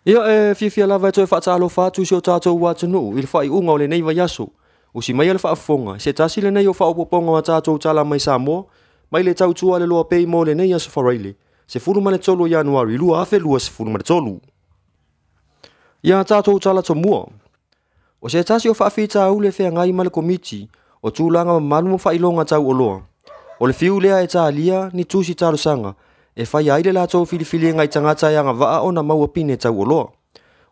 Ia fia lava toe whaatalo whātu si o tātou wātunu i le whai unga o le nei vai aso. O si mai le whaafonga, se tasi le nei o whaopoponga o tātou tala mai Samoa, mai le tautua le LOABAY mo le nei aso Faraile. Se fulu ma le tolu Januari, lua afe lua se fulu ma le tolu. Ia tātou tala to mua. O se tasi o whaafita au le whea ngai ma le komiti, o tūlanga malu mo whailonga tau o loa. O le fiu lea e tālia ni tūsi tālo sanga, e whai aile la tau filifili ngai tangata ia ngā waa o na maua pine tau o loa.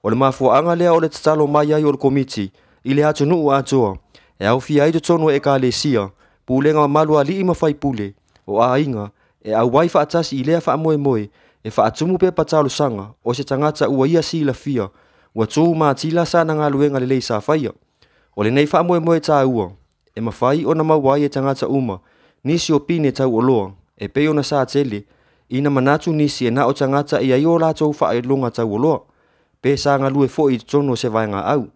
O le mafuanga lea o le tatalo mai ai o le komiti, i le atu nuu atoa, e au fia ai tono e ka le sia, pūlenga malu a li ima whai pule, o a inga, e au wai whaatasi i lea wha moe moe, e whaatumu pe patalo sanga, o se tangata ua ia si la fia, ua tū maa tila sana ngā luenga le lei sa whaia. O le nei wha moe moe tā ua, e mawhai o na mawai e tangata uma, nisi o pine tau o loa, e peo na sa tele, ina manatu nisi e na o tangata i aio la tau wha e longa tau o loa, pe sa ngā lue fo i tono se vai ngā au.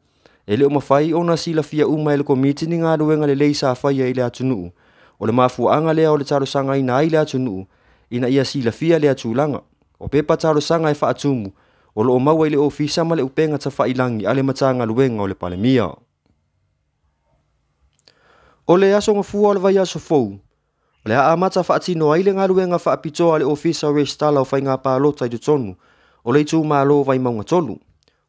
E leo mawhai o na sila fia uma e le komiti ni ngā luenga le lei sa whaia i le atunuu, o le mafuanga lea o le taro sanga ina ai le atunuu, ina ia sila fia le atulanga, o pepa taro sanga e wha atumu, o lo o maua i le ofisa ma le upenga ta whailangi ale matanga luenga o le palemia. O le aso ngafua o le vai aso fou, o le aamata whaatino ai le ngā luenga whaapitoa le ofisa o TALA o whai ngā pālota i tu tonu, o le tū mālo vai maunga tolu,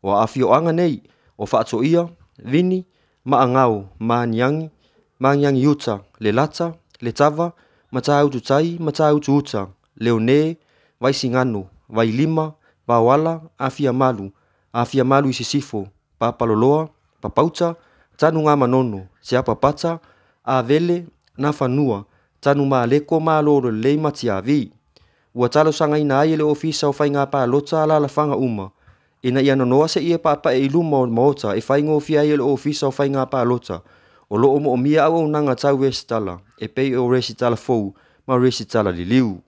o awhio anga nei, o whaato ia, vini, maangau, maanyangi uta, le lata, le tava, matau tu tai, matau tu uta, leo ne, vai singano, vai lima, bawala, afia malu i sisifo, papaloloa, papauta, tanu ngā manono, siapa pata, a vele, na whanua, tanu maa leko maa loro lei mati a vi. Ua talo sanga ina ai le ofisa o whai ngā pā lota ala la whanga uma. Ina ia nonoa se ia papa e iluma o maota e whai ngō fia ai le ofisa o whai ngā pā lota. O loo mo o mia au nanga tau resi tala, e pei o resi tala fou, ma resi tala li liu.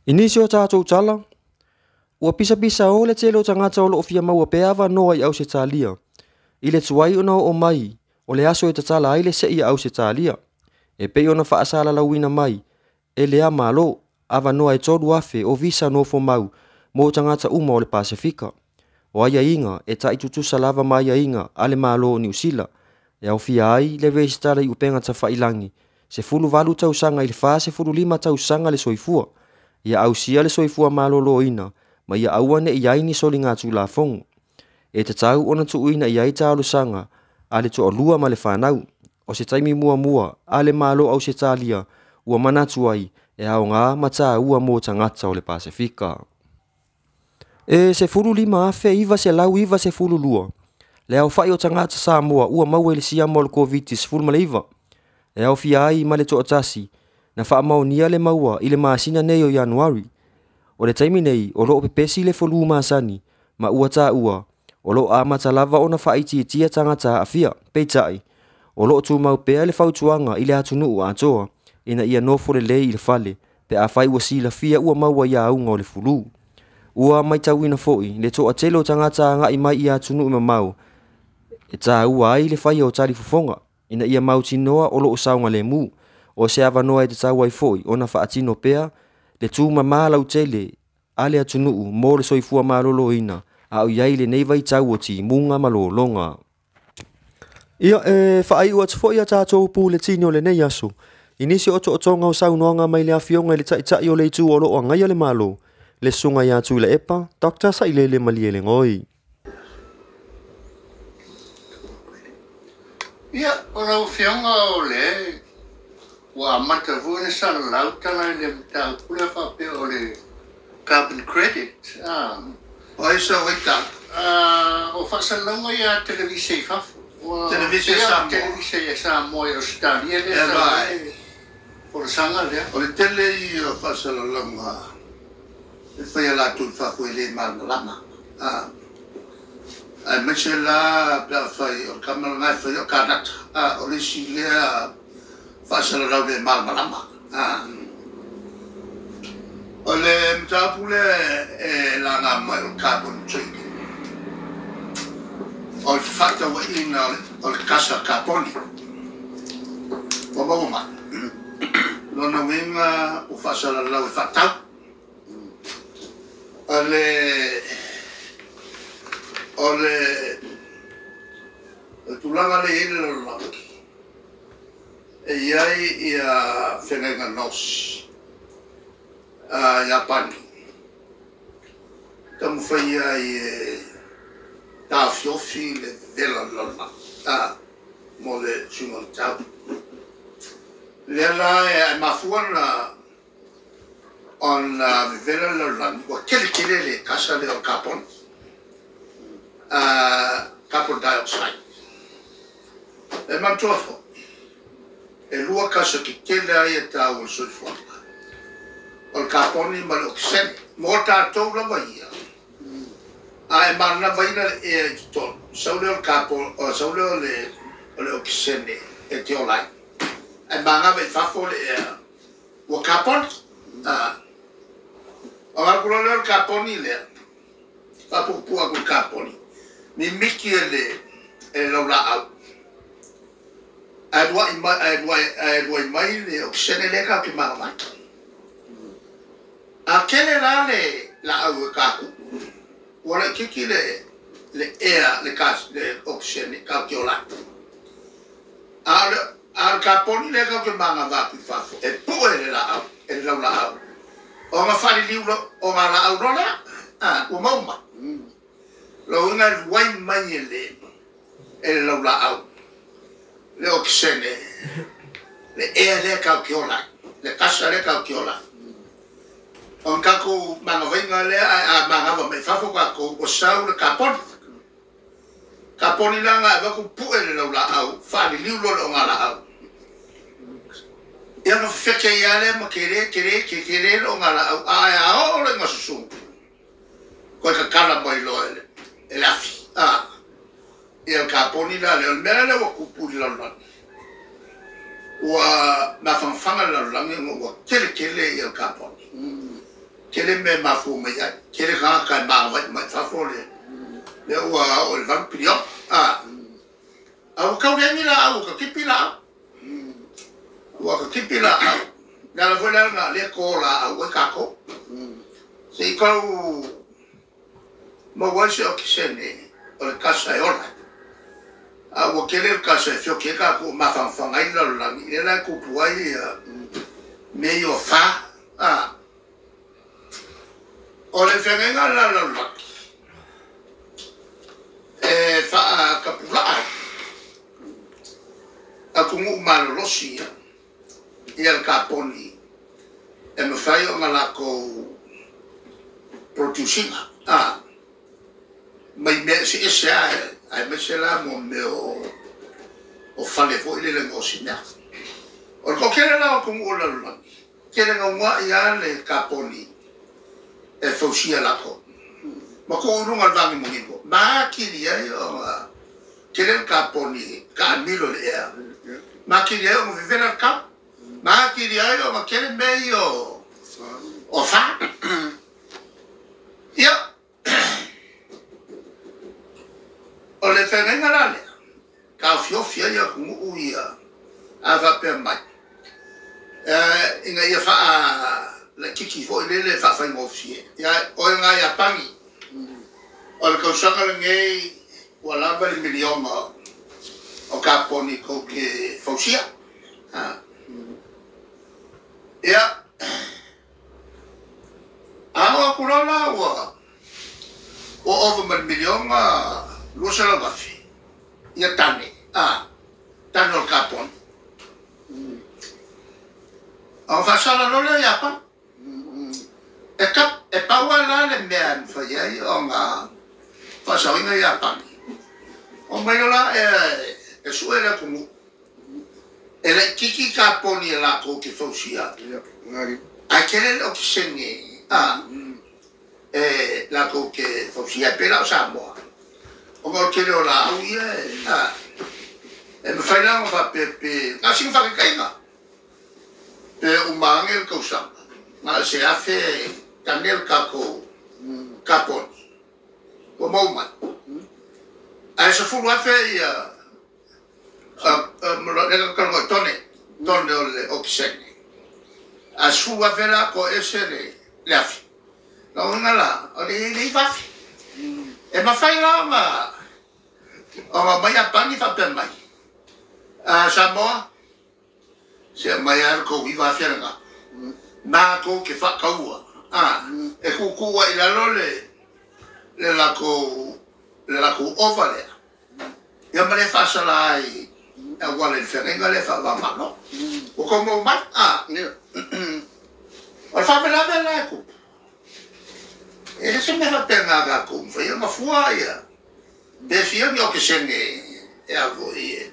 Inisi o tātou tala, ua pisa o le telo tangata o loo fia maua pe awa noa i au se talia. I le tuai ona o mai, o le aso e tatala ai le se ia au se talia. E pei ona whaasala lauina mai, e lea malo, awa noa e toru afe o visa no fo mau, mo tangata uma o le Pasifika. O aia inga, e ta itutusa lava mai inga, ale malo o New Zealand. E au fia ai, le reisi tala i upenga ta whailangi. Se fulu valu tau sanga i le wha, se fulu lima tau sanga le soifua. Ia au sia le soifua malo lo ina, ma ia auane i aini soli ngā tū la fongu. E te tau ona tu uina i ai tālu sanga, ale to o lua ma le whanau. O se taimi mua, ale malo au se talia, ua manatu ai, e au ngā mata ua mō tangata o le Pasifika. E se fulu lima afe iwa se lau iwa se fulu lua. Le au whai o tangata Samoa ua maua le siama o le COVID se fulu ma le iwa. E au fia ai ma le to otasi, na wha mau nia le maua i le maasina nei o Januari. O le taimi nei, o loo pepesi le fulu maasani, ma ua tā ua, o loo amata lava o na whaiti e tia tangata a fia, peitai. O loo tū mau pea le whautuanga i le atunuu atoa, ina ia nofo le lei i le fale, pe a whai ua sila fia ua maua ia aunga o le fulu. Ua mai tauina foi, le toa telo tangata nga i mai i atunuu ma mau, e tā ua ai le whai o tari fufonga, ina ia mau tinoa o loo saunga le mu, o se awa noa e te tau ai foi, o na whaatino pea, le tū ma malau tele, ale atunuu, mo le soifua malolo ina, au iai le neivai tau o ti munga malolonga. Ia whaai ua tfoi a tātou pū le tini o le nei aso. Inisi o tonga o saunoanga mai le awhionga le tai o le tū o loo ngai le malo. Le sunga ia tū le epa, Dr. Sailele Malie le ngoi. Ia, o la awhionga o le, ua mata vuene sana lautana le tau pule whape o le carbon credit. O isa wita. O whasanonga ia televisi whafu. Televisi Samoa. Televisi Samoa i Australia le MAI. O le sanga lea. O le tele i o whasalalonga. E whaia la tu whafu e le malmalama. Ai meche la pia whai o kamala ngai whai o kanata. O le si lea whasalalau le malmalama. O le mtapule e la ngā mai o carbon trading. O le whata wa ina o le kasa kaponi. O mauma. Lona winga o whasalalau e whatau. O le ole tulanga le ile lo e iai ia whenenga nos Japani tamu whai ai tā whiofi le vela lona mo le sunga tau lela e mafuana on vela lona wa kele le kasa le o carbon carbon dioxide e mantofo e lua kasa ki kele ai e tau o sulfur o carbon i mal oxen mo tātou la ia ai mana vaina e to saule o carbon o saule o le oxen e te olai ai manga ve fafo le o carbon o alcuro le carbon le papu pua con carbon mi miki e lo la au ai mai le oxen le ka ki mama a kele la au ka wala kiki le air le gas le oxygen ka ki ola al carbon le ka ki manga va pi fa e poi la au e la au o ma fali liulo o ma la au rola o mauma lo una wai mai le la au le oxygen le air le ka ki ola le kasa le ka ki ola on kako manga venga le a manga va me fafo ka ko o sau le carbon la nga va ko pu ele la au fa li lu lo nga la au ya no feke ya le ma kere lo nga la au a o le nga su ko ka kala mai lo ele a fi el carbon la le mele o ku pu la la wa ma fanga la ngo wa kele el carbon kele me mafu me ya kele ka ma fa fo le wa o le vampiro au ka le la au ka kipila wa ka kipila na la vola na le ko la au ka ko se ko mo wa se o kisene o le kasa e ora au kele ka se fio ke ka ko ma fa ngai la ni la ku puai me yo fa o le whenenga la e wha kapula a kungu umano losi i al kaponi e me whai o ngalako producinga mai me si ese ai me se la mo me o fale fo ile le ngosina o ko kere la o kungu la kere ngwa ia le kaponi e fausia lako ma ko runga vangi mungipo ma kiri ai o kele kaponi ka milo le ea ma kiri ai o vivena ka ma kiri ai o ma kele meio o fa ia o le whenenga lale ka fiofia ia kungu uia a va pe mai inga ia fa le kiki fo le fa fa ngofie ya o nga ya pangi o le kausanga le ngei wala ba le miliona o kaponi ko ke fausia ya awa kurala wa o over mal miliona lo se la gafi ya tane tano kapon o fa sala lo le ya pa e pawala le mea fa ye o nga fa sa winga ya pa o mai la e suela como ele kiki kaponi la ko ki fausia a kele o kisenge la ko ke fausia pela o SAMOA o mo kele o la o ye e me fa la fa pe a sin fa kainga pe o mangel ko sa ma se hace Daniel Kako Capon como uma a essa foi a feia mo tone o oxene a sua vela ko ese le afi la una la o le va e mawhai la o ngā mai apangi whapea mai. Samoa, se mai ar ko iwa whianga. Nā ko ke whakaua. E kukua I lalo le lako ova lea. Ia mare whasala ai a wale whenga le whamamano. O ko mo mai, o whamela la ko. E se me whapea ngā kā kumwha, ia mawhua ia. Befia mi o ke senge e avo I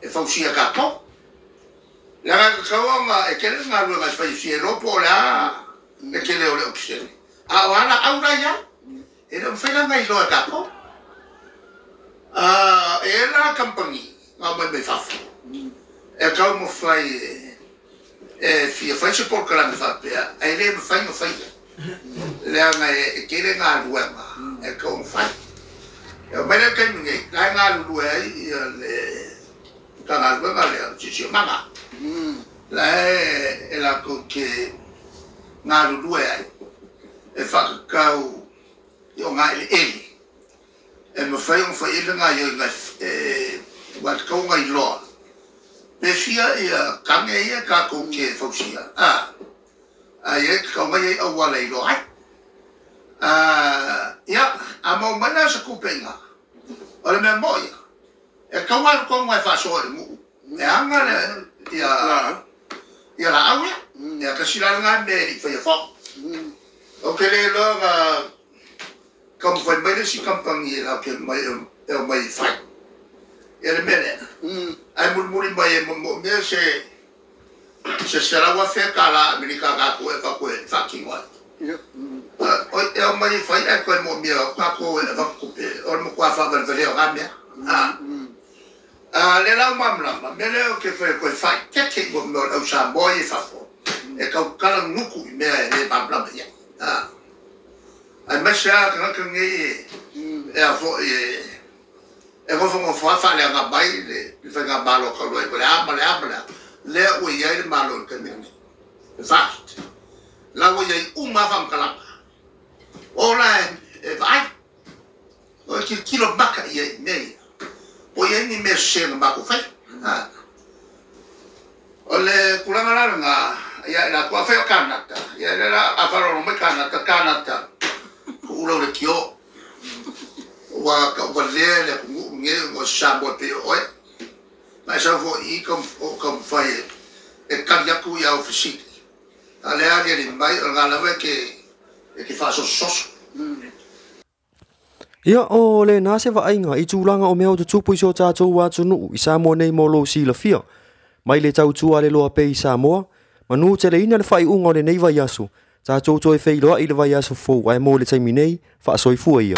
e whausia kato. Langa kaua e kele ngā rua ngai whai fie lopo o lea e kele o leo ke senge. A wana aura ia, e reo whaila ngai loa kato. E la kampani, ngā mai mai whafu. E kau mo whai e fia whai se por kalami whapea, e le mo whai no whaia. Lea ngai e kele ngā rua e kau mo whai. E o mele kai mingi, lai ngā rua ai le ka ngā rua lea sisi o mama. Lai e la ko ke ngā rua ai. E whakakau I o ngā ele. E me whai o whai ele ngā ioi ngai wat kau ngai loa. Me fia ia kange ia ka ko ke whausia. Ai e kau ngai au wala I loa ai. Ia, a mau mana sa kupenga. O le mea moia. E kau ngai ko ngai whasoa le mu. E anga le ia la aue. Ia kasila ngā meri whai a whau. O ke le loa kam whai mai le si kampangi e la ke mai e o mai whai. E le mele. Ai murmuri mai e mo mea se sarawa whea ka la Amerika ka koe ka koe whaki ngoi. E o mai whai e koe mo mea ka koe e whakupe. O le mo kua whakarvele o ngā mea. Le lau mamlama, mele o ke whai koe whai keke mo mea au sa moi e whafo. E kau kala nuku I mea e le mamlama ia. Ai mesa ka ngai e a fo e ko fo fa le nga bai le fa nga balo ka lo e le ama le o ia le malo ka ni fast la o ia uma fam kala ola e vai o ki kilo baka ia nei o ia ni me se nga ko fa o le kulanga la nga ia la ko fa kanata ia la a faro no me kanata ulo le kio wa ka le nge ngo sabo pe oi ma sa vo I kom fai e ka ya ku ya ofisi ale ale ni mai nga la ve ke fa so Ia o le nā se whainga I tūlanga o mea o te tupu I so tātou wā tunu I Samoa nei mō lo si la fia. Mai le tau tua le LOABAY I Samoa. Manu te le ina le whai unga o le nei vai asu. Tātou toi whai loa I le vai asu fō ai mō le taimi nei wha soi fua ia.